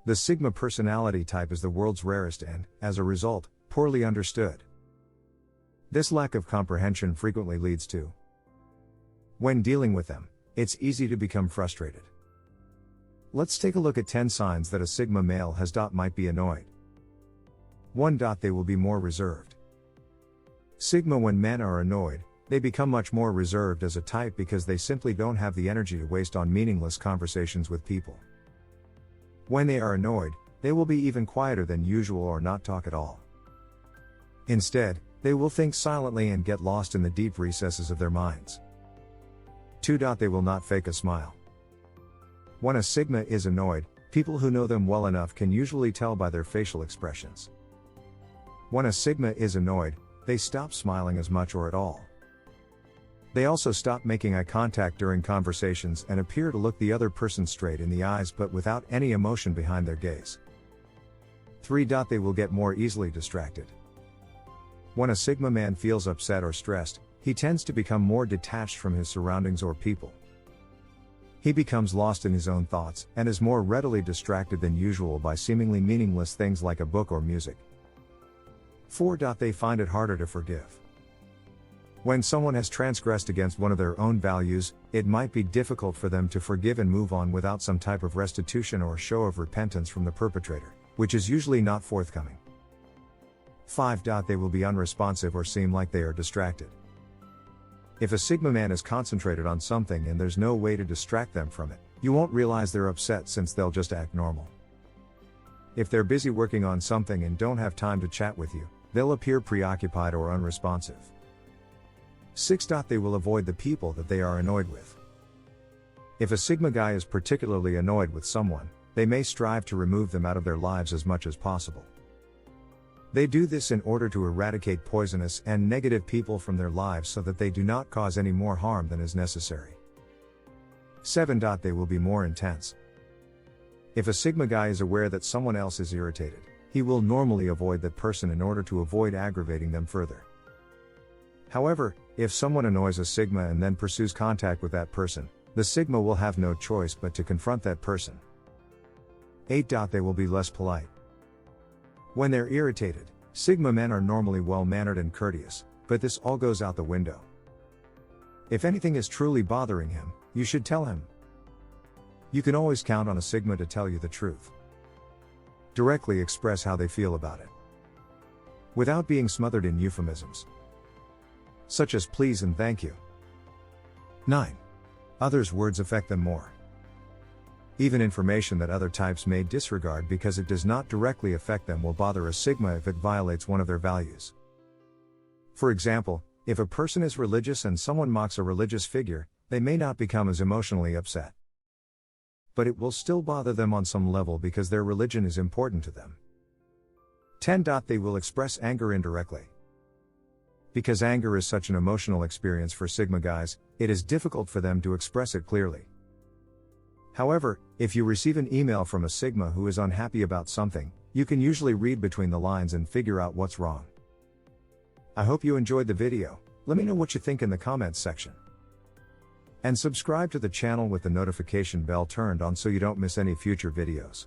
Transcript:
The Sigma personality type is the world's rarest and, as a result, poorly understood. This lack of comprehension frequently leads to, when dealing with them, it's easy to become frustrated. Let's take a look at 10 signs that a Sigma male has.might be annoyed. 1. They will be more reserved. Sigma, when men are annoyed, they become much more reserved as a type because they simply don't have the energy to waste on meaningless conversations with people. When they are annoyed, they will be even quieter than usual or not talk at all. Instead, they will think silently and get lost in the deep recesses of their minds. 2. They will not fake a smile. When a Sigma is annoyed, people who know them well enough can usually tell by their facial expressions. When a Sigma is annoyed, they stop smiling as much or at all. They also stop making eye contact during conversations and appear to look the other person straight in the eyes but without any emotion behind their gaze. 3. They will get more easily distracted. When a Sigma man feels upset or stressed, he tends to become more detached from his surroundings or people. He becomes lost in his own thoughts and is more readily distracted than usual by seemingly meaningless things like a book or music. 4. They find it harder to forgive. When someone has transgressed against one of their own values, it might be difficult for them to forgive and move on without some type of restitution or show of repentance from the perpetrator, which is usually not forthcoming. 5. They will be unresponsive or seem like they are distracted. If a Sigma man is concentrated on something and there's no way to distract them from it, you won't realize they're upset since they'll just act normal. If they're busy working on something and don't have time to chat with you, they'll appear preoccupied or unresponsive. 6. They will avoid the people that they are annoyed with. If a Sigma guy is particularly annoyed with someone, they may strive to remove them out of their lives as much as possible. They do this in order to eradicate poisonous and negative people from their lives so that they do not cause any more harm than is necessary. 7. They will be more intense. If a Sigma guy is aware that someone else is irritated, he will normally avoid that person in order to avoid aggravating them further. However, if someone annoys a Sigma and then pursues contact with that person, the Sigma will have no choice but to confront that person. 8. They will be less polite. When they're irritated, Sigma men are normally well-mannered and courteous, but this all goes out the window. If anything is truly bothering him, you should tell him. You can always count on a Sigma to tell you the truth. Directly express how they feel about it, without being smothered in euphemisms, such as please and thank you. 9. Others' words affect them more. Even information that other types may disregard because it does not directly affect them will bother a Sigma if it violates one of their values. For example, if a person is religious and someone mocks a religious figure, they may not become as emotionally upset. But it will still bother them on some level because their religion is important to them. 10. They will express anger indirectly. Because anger is such an emotional experience for Sigma guys, it is difficult for them to express it clearly. However, if you receive an email from a Sigma who is unhappy about something, you can usually read between the lines and figure out what's wrong. I hope you enjoyed the video. Let me know what you think in the comments section. And subscribe to the channel with the notification bell turned on so you don't miss any future videos.